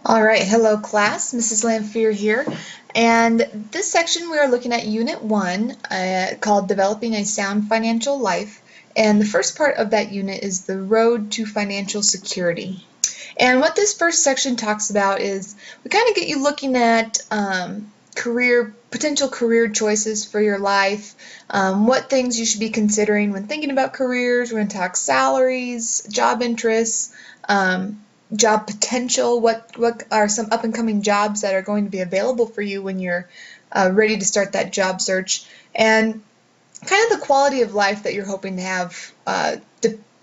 All right, hello class, Mrs. Lamphere here. And this section we are looking at Unit 1 called Developing a Sound Financial Life. And the first part of that unit is the road to financial security. And what this first section talks about is we kind of get you looking at potential career choices for your life, what things you should be considering when thinking about careers. We're going to talk salaries, job interests, job potential, what are some up and coming jobs that are going to be available for you when you're ready to start that job search, and kind of the quality of life that you're hoping to have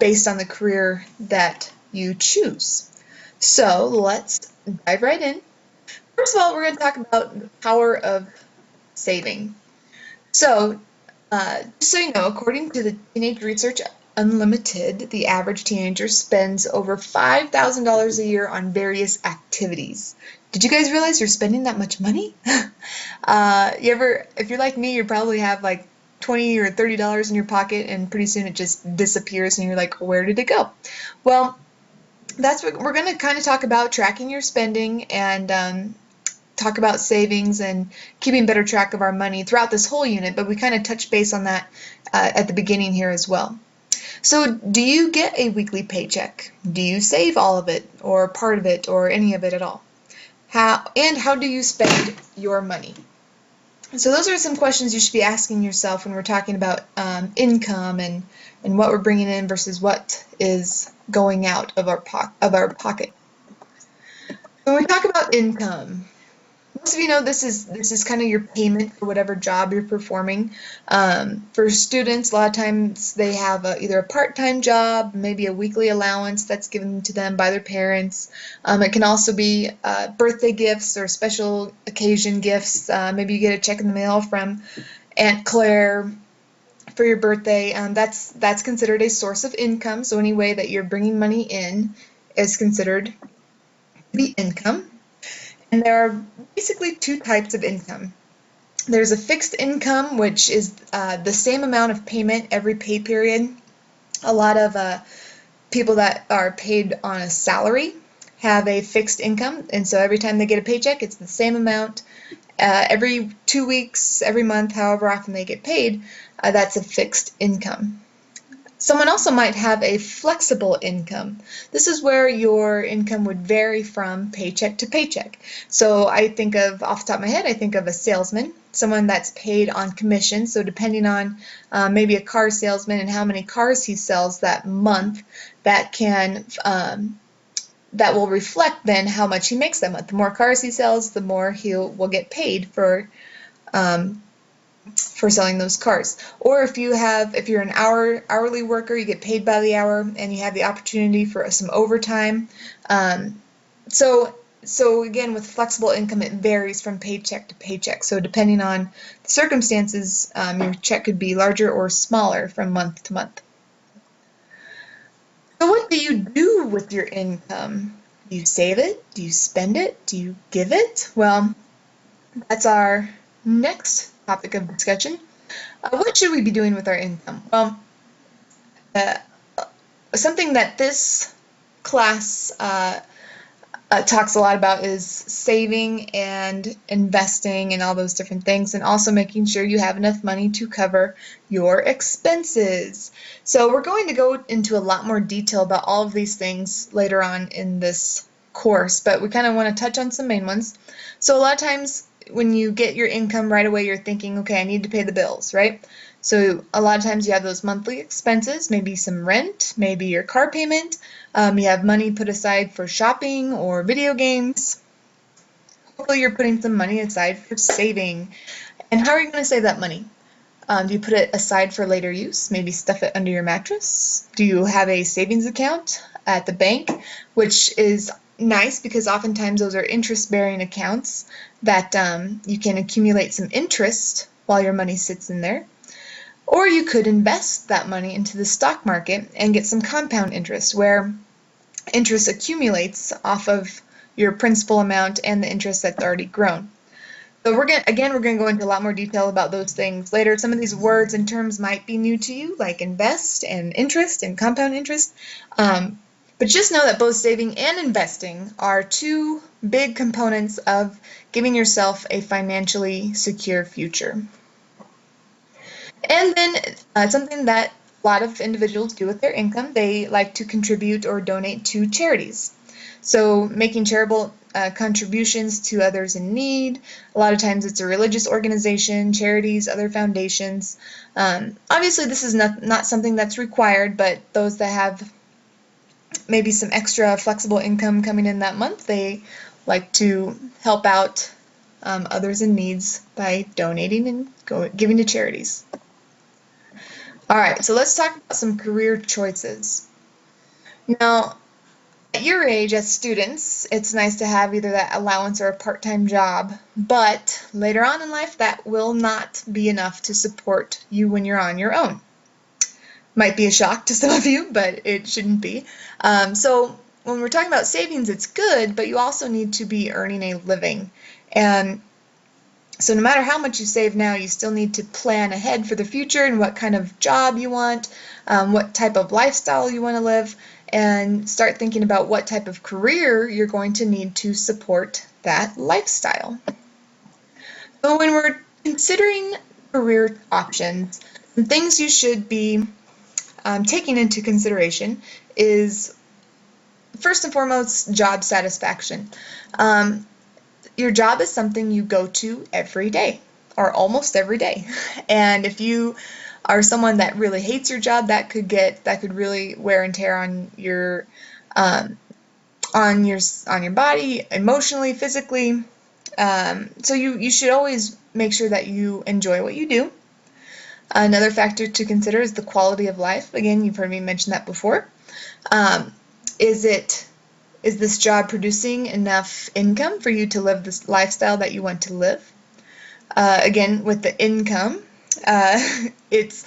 based on the career that you choose. So let's dive right in. First of all, we're going to talk about the power of saving. So, just so you know, according to the Teenage Research Unlimited, the average teenager spends over $5,000 a year on various activities. Did you guys realize you're spending that much money? If you're like me, you probably have like $20 or $30 in your pocket, and pretty soon it just disappears, and you're like, where did it go? Well, that's what we're going to kind of talk about: tracking your spending and talk about savings and keeping better track of our money throughout this whole unit, but we kind of touch base on that at the beginning here as well. So, do you get a weekly paycheck? Do you save all of it or part of it or any of it at all? How do you spend your money? So those are some questions you should be asking yourself when we're talking about income and what we're bringing in versus what is going out of our pocket. When we talk about income, most of you know this is kind of your payment for whatever job you're performing. For students, a lot of times they have either a part-time job, maybe a weekly allowance that's given to them by their parents. It can also be birthday gifts or special occasion gifts. Maybe you get a check in the mail from Aunt Claire for your birthday. That's considered a source of income. So any way that you're bringing money in is considered to be income. And there are basically two types of income. There's a fixed income, which is the same amount of payment every pay period. A lot of people that are paid on a salary have a fixed income, and so every time they get a paycheck, it's the same amount. Every 2 weeks, every month, however often they get paid, that's a fixed income. Someone also might have a flexible income. This is where your income would vary from paycheck to paycheck. So I think of, off the top of my head, I think of a salesman, someone that's paid on commission. So depending on maybe a car salesman and how many cars he sells that month, that will reflect then how much he makes that month. The more cars he sells, the more he will get paid for selling those cars. Or if you're an hourly worker, you get paid by the hour, and you have the opportunity for some overtime. So again, with flexible income, it varies from paycheck to paycheck. So depending on the circumstances, your check could be larger or smaller from month to month. So what do you do with your income? Do you save it? Do you spend it? Do you give it? Well, that's our next topic of discussion. What should we be doing with our income? Well, uh, something that this class talks a lot about is saving and investing and all those different things, and also making sure you have enough money to cover your expenses. So we're going to go into a lot more detail about all of these things later on in this course, but we kind of want to touch on some main ones. So a lot of times when you get your income right away, you're thinking, okay, I need to pay the bills, right? So a lot of times you have those monthly expenses, maybe some rent, maybe your car payment. You have money put aside for shopping or video games. Hopefully you're putting some money aside for saving. And how are you going to save that money? Do you put it aside for later use? Maybe stuff it under your mattress? Do you have a savings account at the bank, which is nice because oftentimes those are interest-bearing accounts that you can accumulate some interest while your money sits in there. Or you could invest that money into the stock market and get some compound interest, where interest accumulates off of your principal amount and the interest that's already grown. So we're going to go into a lot more detail about those things later. Some of these words and terms might be new to you, like invest and interest and compound interest. But But just know that both saving and investing are two big components of giving yourself a financially secure future. And then something that a lot of individuals do with their income, they like to contribute or donate to charities. So making charitable contributions to others in need. A lot of times it's a religious organization, charities, other foundations. Obviously this is not something that's required, but those that have maybe some extra flexible income coming in that month, they like to help out others in needs by donating and giving to charities. All right, so let's talk about some career choices. Now, at your age as students, it's nice to have either that allowance or a part-time job, but later on in life, that will not be enough to support you when you're on your own. Might be a shock to some of you, but it shouldn't be. So when we're talking about savings, it's good, but you also need to be earning a living. And so no matter how much you save now, you still need to plan ahead for the future and what kind of job you want, what type of lifestyle you want to live, and start thinking about what type of career you're going to need to support that lifestyle. So when we're considering career options, some things you should be taking into consideration is, first and foremost, job satisfaction. Your job is something you go to every day or almost every day. And if you are someone that really hates your job, that could really wear and tear on your body, emotionally, physically. So you should always make sure that you enjoy what you do. Another factor to consider is the quality of life. Again, you've heard me mention that before. Is this job producing enough income for you to live this lifestyle that you want to live? Again, with the income, that's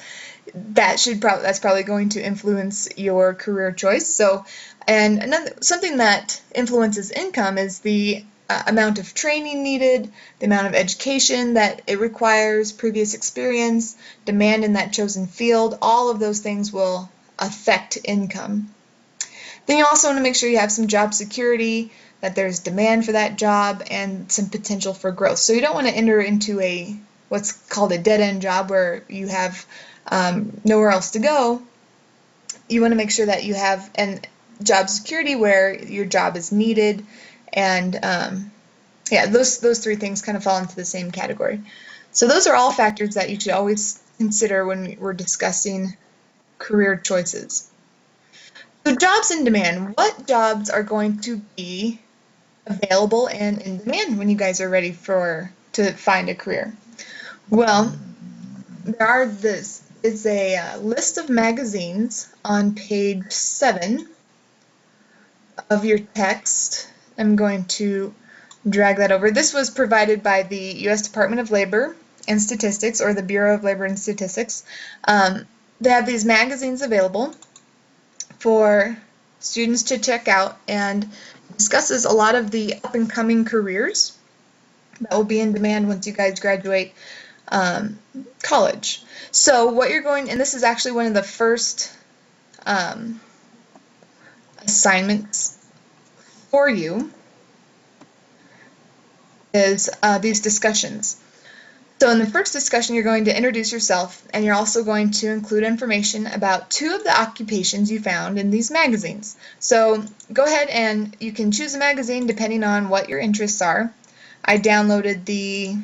probably going to influence your career choice. So, and something that influences income is the amount of training needed, the amount of education that it requires, previous experience, demand in that chosen field. All of those things will affect income. Then you also want to make sure you have some job security, that there's demand for that job, and some potential for growth. So you don't want to enter into what's called a dead-end job where you have nowhere else to go. You want to make sure that you have job security where your job is needed, and yeah, those three things kind of fall into the same category. So those are all factors that you should always consider when we're discussing career choices. So jobs in demand. What jobs are going to be available and in demand when you guys are ready to find a career? Well, this is a list of magazines on page 7 of your text. I'm going to drag that over. This was provided by the U.S. Department of Labor and Statistics, or the Bureau of Labor and Statistics. They have these magazines available for students to check out, and discusses a lot of the up-and-coming careers that will be in demand once you guys graduate college. So what you're going, and this is actually one of the first assignments for you, is these discussions. So in the first discussion, you're going to introduce yourself, and you're also going to include information about 2 of the occupations you found in these magazines. So go ahead and you can choose a magazine depending on what your interests are. I downloaded the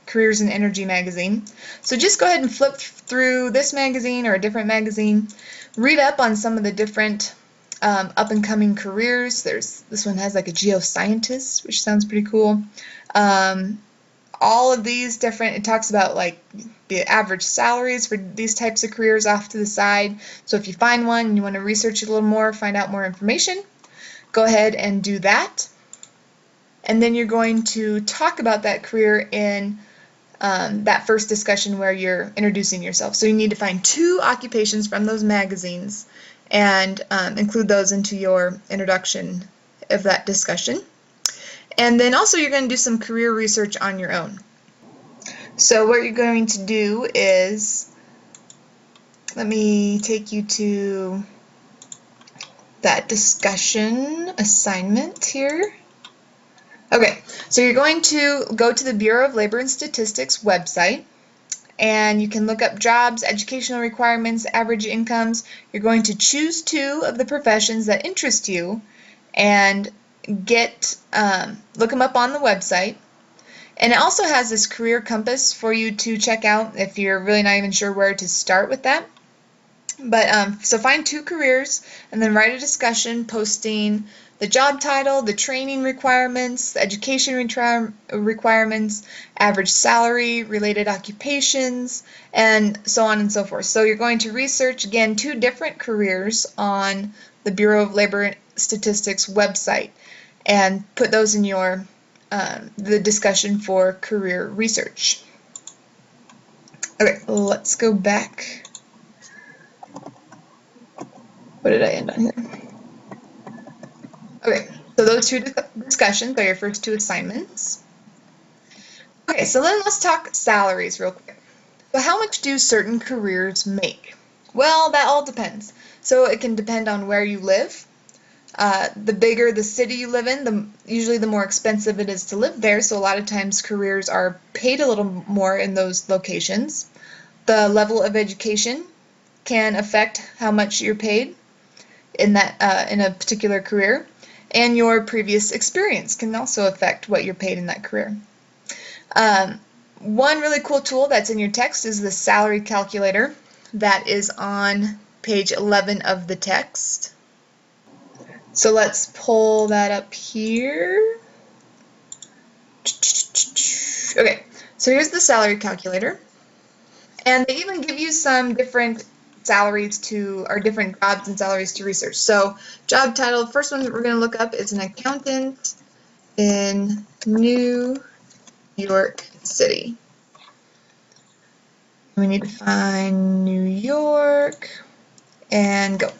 Careers in Energy magazine. So just go ahead and flip through this magazine or a different magazine. Read up on some of the different up-and-coming careers. This one has like a geoscientist, which sounds pretty cool. All of these different, it talks about like the average salaries for these types of careers off to the side. So if you find one and you want to research it a little more, find out more information, go ahead and do that. And then you're going to talk about that career in that first discussion where you're introducing yourself. So you need to find 2 occupations from those magazines and include those into your introduction of that discussion. And then also you're going to do some career research on your own. So what you're going to do is, let me take you to that discussion assignment here. Okay, so you're going to go to the Bureau of Labor and Statistics website, and you can look up jobs, educational requirements, average incomes. You're going to choose 2 of the professions that interest you and look them up on the website. And it also has this career compass for you to check out if you're really not even sure where to start with that. But so find 2 careers and then write a discussion posting the job title, the training requirements, the education requirements, average salary, related occupations, and so on and so forth. So you're going to research, again, 2 different careers on the Bureau of Labor Statistics website and put those in your the discussion for career research. Okay, let's go back. What did I end on here? Okay, so those 2 discussions are your first 2 assignments. Okay, so then let's talk salaries real quick. So how much do certain careers make? Well, that all depends. So it can depend on where you live. The bigger the city you live in, usually the more expensive it is to live there. So a lot of times careers are paid a little more in those locations. The level of education can affect how much you're paid in a particular career, and your previous experience can also affect what you're paid in that career. One really cool tool that's in your text is the salary calculator that is on page 11 of the text. So let's pull that up here. Okay, so here's the salary calculator. And they even give you some different salaries or different jobs and salaries to research. So job title, first one that we're going to look up is an accountant in New York City. We need to find New York and go.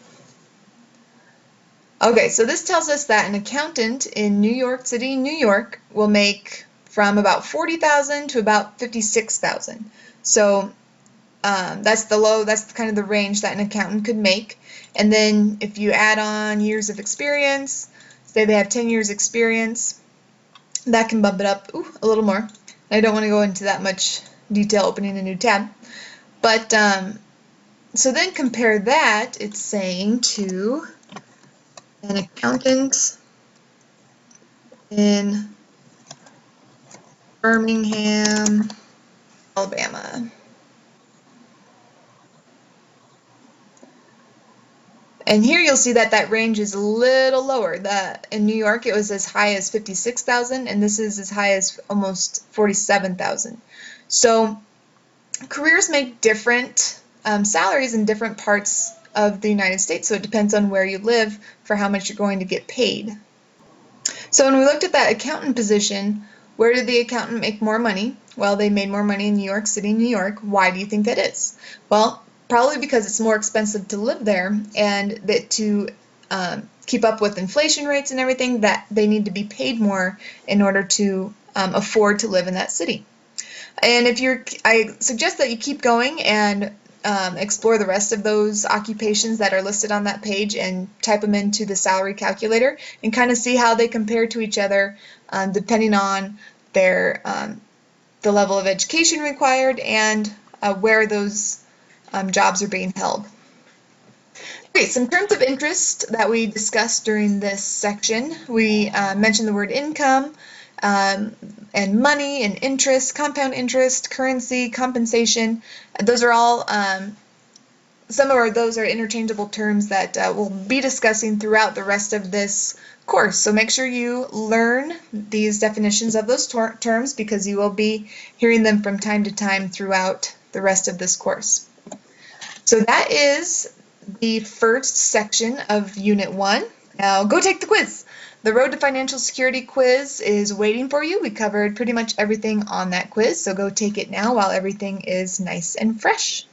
Okay, so this tells us that an accountant in New York City, New York, will make from about $40,000 to about $56,000. So that's kind of the range that an accountant could make. And then if you add on years of experience, say they have 10 years experience, that can bump it up a little more. I don't want to go into that much detail opening a new tab. But so then compare that, it's saying, to an accountant in Birmingham, Alabama. And here you'll see that range is a little lower. In New York it was as high as 56,000, and this is as high as almost 47,000. So careers make different salaries in different parts of the United States, so it depends on where you live for how much you're going to get paid. So when we looked at that accountant position, where did the accountant make more money? Well, they made more money in New York City, New York. Why do you think that is? Well, probably because it's more expensive to live there, and that to keep up with inflation rates and everything, that they need to be paid more in order to afford to live in that city. And I suggest that you keep going and explore the rest of those occupations that are listed on that page and type them into the salary calculator and kind of see how they compare to each other depending on the level of education required and where those jobs are being held. Okay, some terms of interest that we discussed during this section. We mentioned the word income, and money and interest, compound interest, currency, compensation. Those are all, some of those are interchangeable terms that we'll be discussing throughout the rest of this course. So make sure you learn these definitions of those terms because you will be hearing them from time to time throughout the rest of this course. So that is the first section of Unit 1. Now go take the quiz. The Road to Financial Security quiz is waiting for you. We covered pretty much everything on that quiz, so go take it now while everything is nice and fresh.